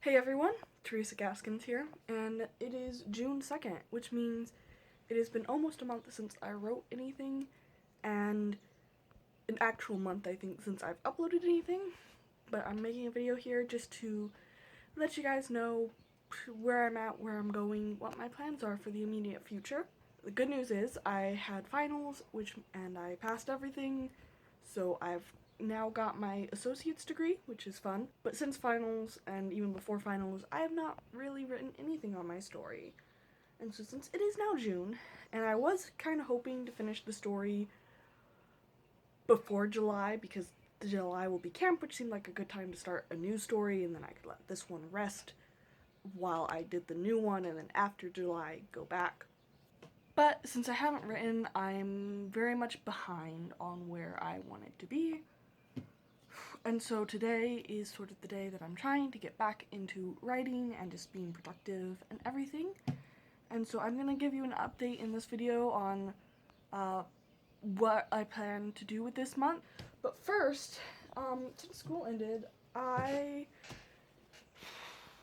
Hey everyone, Teresa Gaskins here, and it is June 2nd, which means it has been almost a month since I wrote anything, and an actual month, I think, since I've uploaded anything, but I'm making a video here just to let you guys know where I'm at, where I'm going, what my plans are for the immediate future. The good news is I had finals, and I passed everything, so I've now got my associate's degree, which is fun. But since finals and even before finals, I have not really written anything on my story. And so since it is now June, and I was kind of hoping to finish the story before July because July will be camp, which seemed like a good time to start a new story, and then I could let this one rest while I did the new one, and then after July go back. But since I haven't written, I'm very much behind on where I wanted to be. And so today is sort of the day that I'm trying to get back into writing and just being productive and everything. And so I'm going to give you an update in this video on what I plan to do with this month. But first, since school ended, I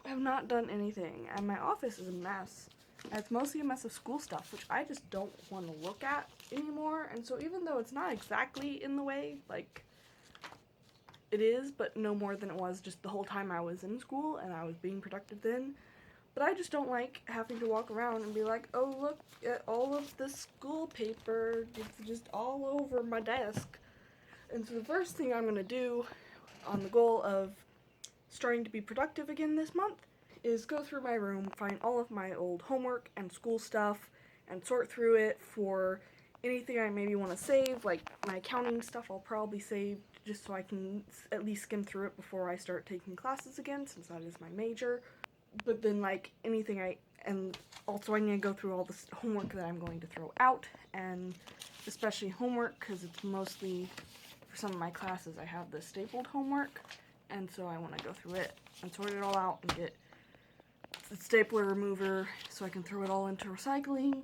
have not done anything, and my office is a mess. It's mostly a mess of school stuff, which I just don't want to look at anymore. And so even though it's not exactly in the way, like, it is, but no more than it was just the whole time I was in school and I was being productive then. But I just don't like having to walk around and be like, oh, look at all of this school paper, it's just all over my desk. And so the first thing I'm going to do on the goal of starting to be productive again this month is go through my room, find all of my old homework and school stuff, and sort through it for anything I maybe want to save. Like my accounting stuff I'll probably save just so I can at least skim through it before I start taking classes again, since that is my major. But then like anything and also I need to go through all this homework that I'm going to throw out, and especially homework because it's mostly for some of my classes I have the stapled homework, and so I want to go through it and sort it all out and get the stapler remover so I can throw it all into recycling,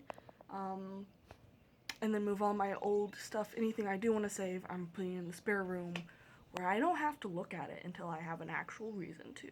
and then move all my old stuff, anything I do want to save, I'm putting in the spare room where I don't have to look at it until I have an actual reason to.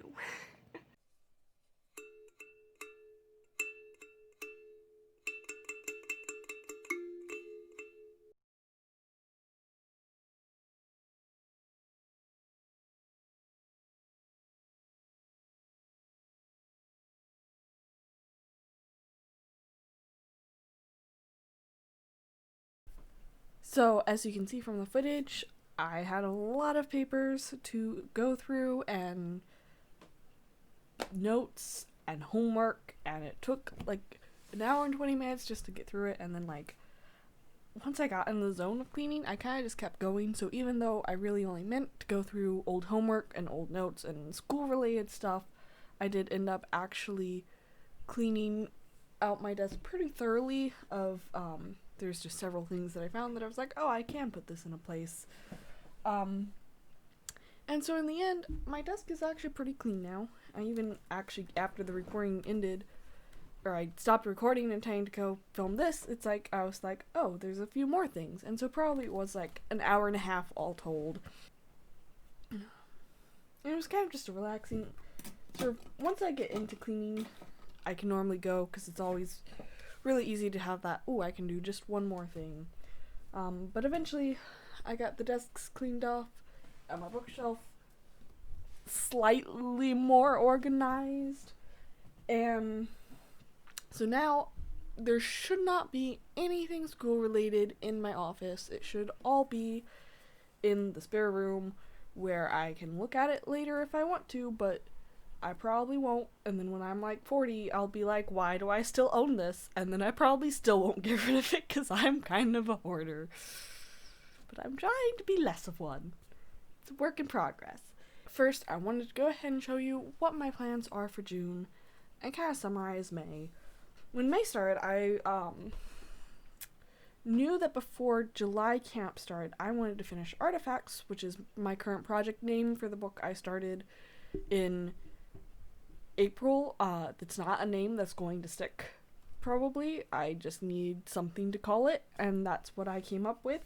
So, as you can see from the footage, I had a lot of papers to go through and notes and homework, and it took like an hour and 20 minutes just to get through it. And then like once I got in the zone of cleaning, I kind of just kept going. So even though I really only meant to go through old homework and old notes and school related stuff, I did end up actually cleaning out my desk pretty thoroughly. There's just several things that I found that I was like, oh, I can put this in a place. And so in the end, my desk is actually pretty clean now. I even actually, after the recording ended, or I stopped recording and trying to go film this, it's like, I was like, oh, there's a few more things. And so probably it was like an hour and a half all told. And it was kind of just a relaxing, sort of, once I get into cleaning, I can normally go, because it's always really easy to have that, oh, I can do just one more thing. But eventually, I got the desks cleaned off, and my bookshelf slightly more organized, and so now there should not be anything school related in my office. It should all be in the spare room where I can look at it later if I want to, but I probably won't. And then when I'm like 40, I'll be like, why do I still own this? And then I probably still won't get rid of it because I'm kind of a hoarder. But I'm trying to be less of one. It's a work in progress. First, I wanted to go ahead and show you what my plans are for June and kind of summarize May. When May started, I knew that before July camp started, I wanted to finish Artifacts, which is my current project name for the book I started in April. That's not a name that's going to stick, probably. I just need something to call it, and that's what I came up with,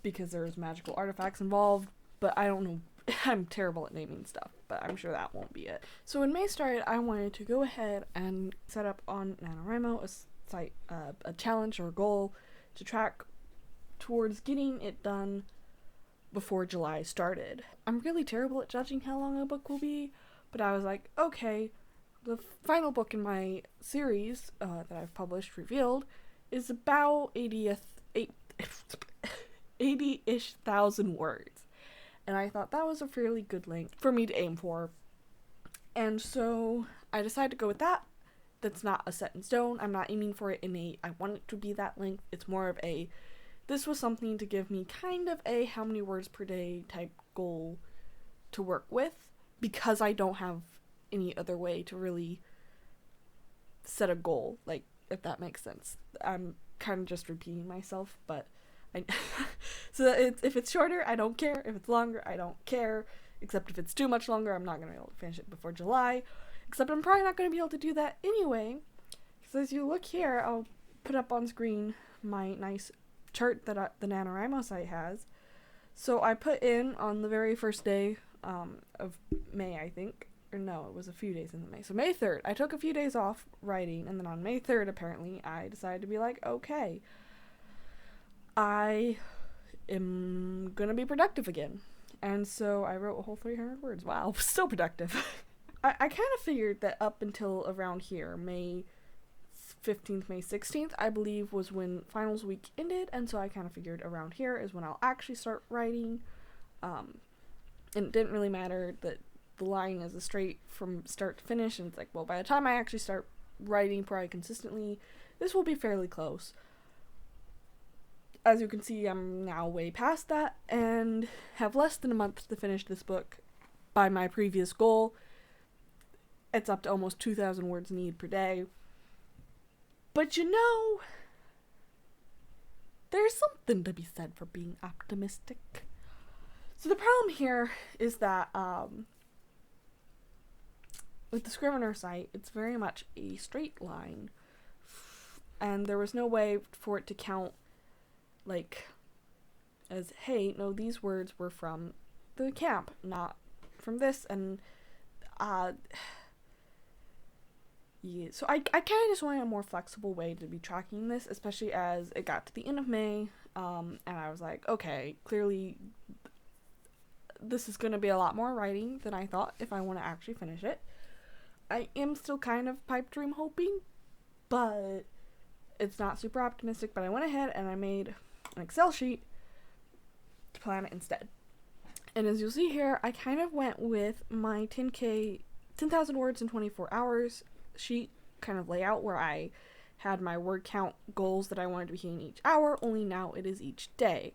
because there's magical artifacts involved, but I don't know I'm terrible at naming stuff, but I'm sure that won't be it. So when May started, I wanted to go ahead and set up on NaNoWriMo a challenge or a goal to track towards getting it done before July started. I'm really terrible at judging how long a book will be, but I was like, okay, the final book in my series that I've published, Revealed, is about 80-ish thousand words. And I thought that was a fairly good length for me to aim for. And so I decided to go with that. That's not a set in stone. I'm not aiming for it I want it to be that length. It's more of this was something to give me kind of a how many words per day type goal to work with, because I don't have any other way to really set a goal, like, if that makes sense. I'm kind of just repeating myself, but so if it's shorter, I don't care. If it's longer, I don't care. Except if it's too much longer, I'm not going to be able to finish it before July. Except I'm probably not going to be able to do that anyway. Because as you look here, I'll put up on screen my nice chart that the NaNoWriMo site has. So I put in on the very first day of May, I think. Or no, it was a few days in May. So May 3rd, I took a few days off writing. And then on May 3rd, apparently, I decided to be like, okay, I am going to be productive again. And so I wrote a whole 300 words. Wow, still productive. I kind of figured that up until around here, May 15th, May 16th, I believe, was when finals week ended. And so I kind of figured around here is when I'll actually start writing. And it didn't really matter that the line is a straight from start to finish. And it's like, well, by the time I actually start writing probably consistently, this will be fairly close. As you can see, I'm now way past that and have less than a month to finish this book by my previous goal. It's up to almost 2,000 words need per day. But there's something to be said for being optimistic. So the problem here is that with the Scrivener site, it's very much a straight line. And there was no way for it to count as, hey, no, these words were from the camp, not from this, and, yeah, so I kind of just wanted a more flexible way to be tracking this, especially as it got to the end of May, and I was like, okay, clearly, this is going to be a lot more writing than I thought if I want to actually finish it. I am still kind of pipe dream hoping, but it's not super optimistic, but I went ahead and I made an Excel sheet to plan it instead. And as you'll see here, I kind of went with my 10,000 words in 24 hours sheet kind of layout, where I had my word count goals that I wanted to be hitting each hour, only now it is each day.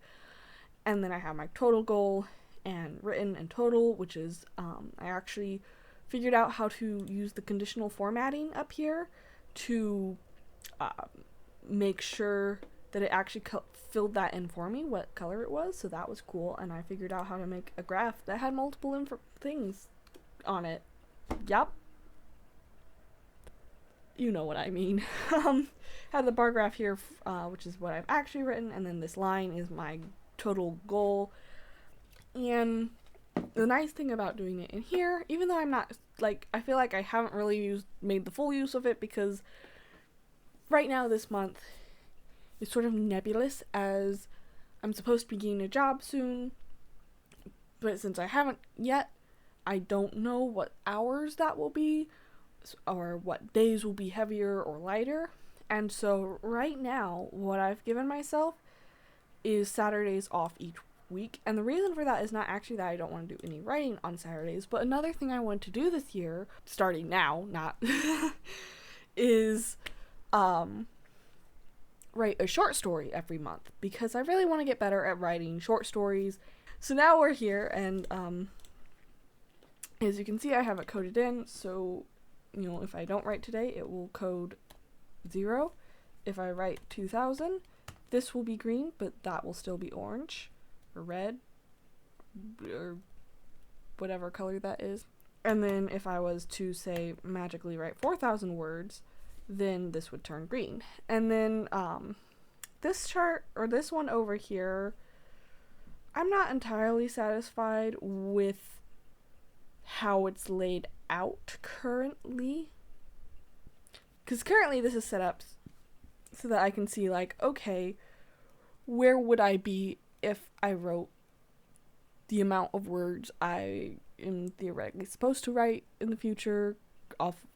And then I have my total goal and written and total, which is, I actually figured out how to use the conditional formatting up here to make sure that it actually filled that in for me, what color it was, so that was cool. And I figured out how to make a graph that had multiple things on it. Yup. You know what I mean. Had the bar graph here, which is what I've actually written, and then this line is my total goal. And the nice thing about doing it in here, even though I'm not, I feel like I haven't really made the full use of it, because right now this month is sort of nebulous, as I'm supposed to be getting a job soon, but since I haven't yet, I don't know what hours that will be, or what days will be heavier or lighter. And so right now, what I've given myself is Saturdays off each week. And the reason for that is not actually that I don't want to do any writing on Saturdays, but another thing I want to do this year, starting now, is write a short story every month, because I really want to get better at writing short stories. So now we're here, and as you can see, I have it coded in, so if I don't write today, it will code 0. If I write 2,000, this will be green, but that will still be orange or red or whatever color that is. And then if I was to, say, magically write 4,000 words, then this would turn green. And then this chart, or this one over here, I'm not entirely satisfied with how it's laid out currently. Because currently this is set up so that I can see, like, okay, where would I be if I wrote the amount of words I am theoretically supposed to write in the future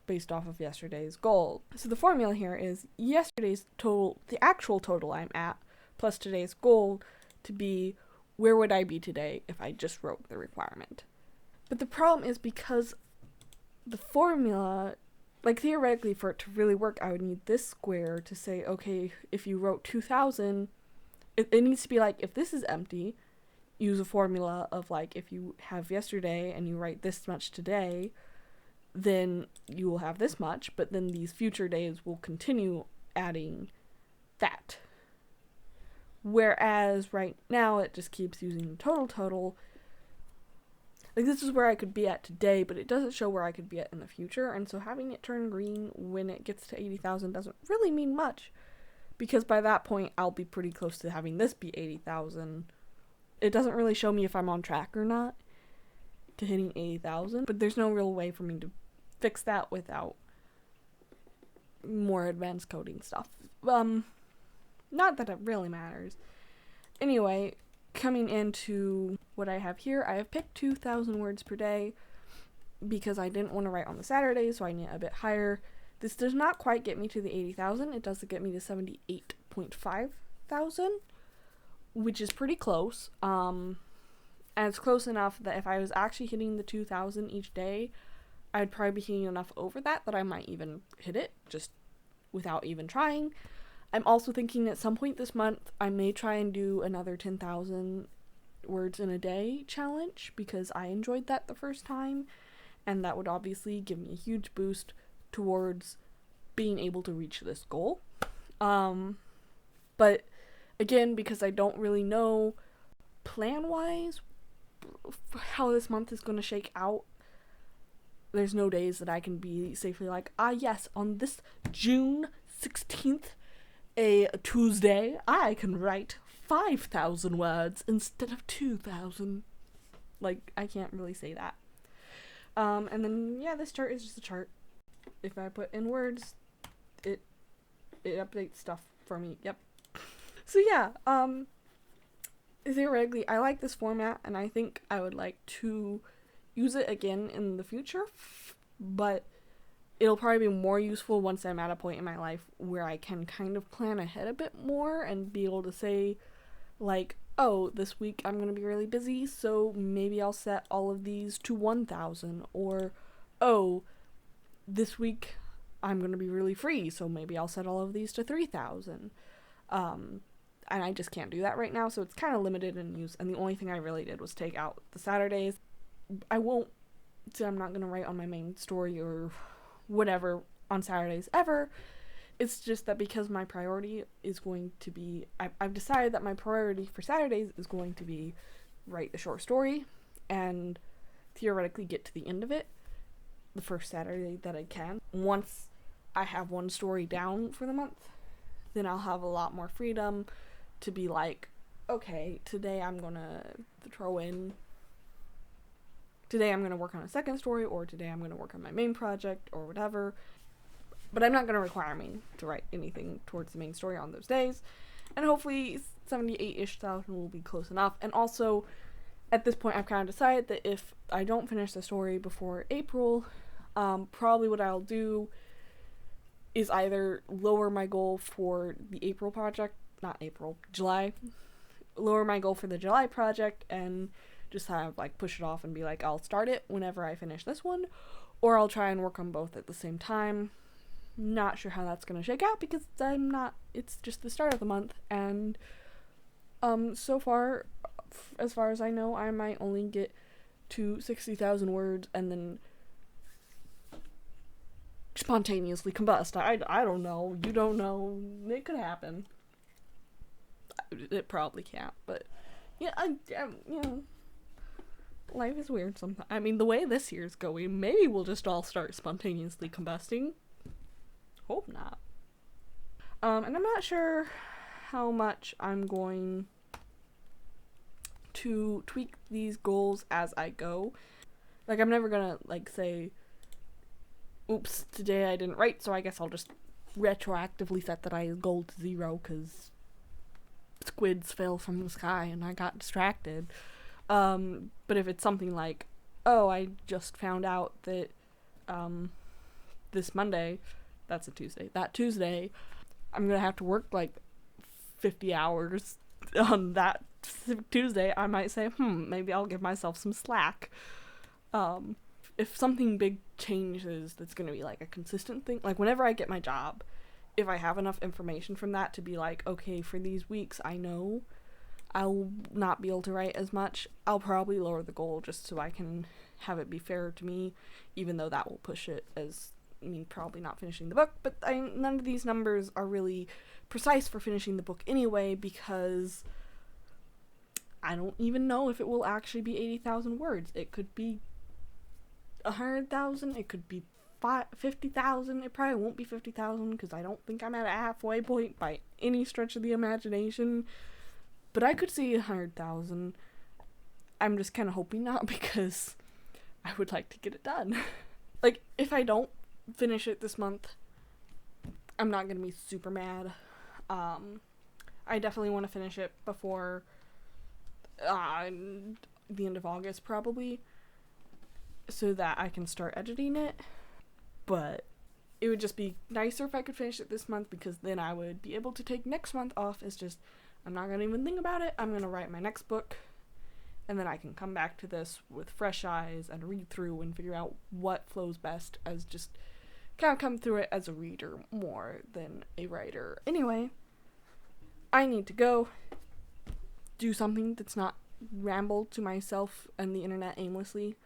based off of yesterday's goal. So the formula here is yesterday's total, the actual total I'm at, plus today's goal to be where would I be today if I just wrote the requirement. But the problem is because the formula, like theoretically for it to really work, I would need this square to say, okay, if you wrote 2,000, it needs to be like, if this is empty, use a formula of like, if you have yesterday and you write this much today, then you will have this much, but then these future days will continue adding that. Whereas right now it just keeps using the total. Like, this is where I could be at today, but it doesn't show where I could be at in the future, and so having it turn green when it gets to 80,000 doesn't really mean much, because by that point I'll be pretty close to having this be 80,000. It doesn't really show me if I'm on track or not to hitting 80,000, but there's no real way for me to fix that without more advanced coding stuff. Not that it really matters. Anyway, coming into what I have here, I have picked 2,000 words per day because I didn't want to write on the Saturdays, so I need a bit higher. This does not quite get me to the 80,000. It does get me to 78.5 thousand, which is pretty close. And it's close enough that if I was actually hitting the 2,000 each day, I'd probably be hitting enough over that I might even hit it, just without even trying. I'm also thinking at some point this month, I may try and do another 10,000 words in a day challenge, because I enjoyed that the first time, and that would obviously give me a huge boost towards being able to reach this goal. But again, because I don't really know plan-wise how this month is going to shake out, there's no days that I can be safely like, yes, on this June 16th, a Tuesday, I can write 5,000 words instead of 2,000. Like, I can't really say that. And then, yeah, this chart is just a chart. If I put in words, it updates stuff for me. Yep. So yeah, theoretically, I like this format, and I think I would like to use it again in the future, but it'll probably be more useful once I'm at a point in my life where I can kind of plan ahead a bit more and be able to say, like, oh, this week I'm going to be really busy, so maybe I'll set all of these to 1,000, or, oh, this week I'm going to be really free, so maybe I'll set all of these to 3,000. And I just can't do that right now, so it's kind of limited in use, and the only thing I really did was take out the Saturdays. I won't say I'm not going to write on my main story or whatever on Saturdays ever. It's just that because my priority is going to be, I've decided that my priority for Saturdays is going to be write the short story and theoretically get to the end of it the first Saturday that I can. Once I have one story down for the month, then I'll have a lot more freedom to be like, okay, today I'm going to work on a second story, or today I'm going to work on my main project, or whatever. But I'm not going to require me to write anything towards the main story on those days. And hopefully 78-ish thousand will be close enough. And also, at this point, I've kind of decided that if I don't finish the story before April, probably what I'll do is either lower my goal for the July. Lower my goal for the July project and just have, like, push it off and be like, I'll start it whenever I finish this one. Or I'll try and work on both at the same time. Not sure how that's going to shake out because it's just the start of the month, and so far, as far as I know, I might only get to 60,000 words and then spontaneously combust. I don't know. You don't know. It could happen. It probably can't, but yeah, life is weird sometimes. I mean, the way this year's going, maybe we'll just all start spontaneously combusting. Hope not. And I'm not sure how much I'm going to tweak these goals as I go. Like, I'm never gonna, like, say, oops, today I didn't write, so I guess I'll just retroactively set that I goal to 0 because squids fell from the sky and I got distracted. But if it's something like, oh, I just found out that this Monday, that's a Tuesday, that Tuesday, I'm gonna have to work like 50 hours on that Tuesday, I might say, maybe I'll give myself some slack. If something big changes that's gonna be like a consistent thing, like whenever I get my job, if I have enough information from that to be like, okay, for these weeks I know I'll not be able to write as much, I'll probably lower the goal just so I can have it be fair to me, even though that will push it as me probably not finishing the book. But none of these numbers are really precise for finishing the book anyway, because I don't even know if it will actually be 80,000 words. It could be 100,000, it could be 50,000. It probably won't be 50,000 because I don't think I'm at a halfway point by any stretch of the imagination. But I could see 100,000. I'm just kind of hoping not, because I would like to get it done. Like, if I don't finish it this month, I'm not going to be super mad. I definitely want to finish it before the end of August, probably, so that I can start editing it. But it would just be nicer if I could finish it this month, because then I would be able to take next month off as just, I'm not going to even think about it. I'm going to write my next book, and then I can come back to this with fresh eyes and read through and figure out what flows best, as just kind of come through it as a reader more than a writer. Anyway, I need to go do something that's not ramble to myself and the internet aimlessly.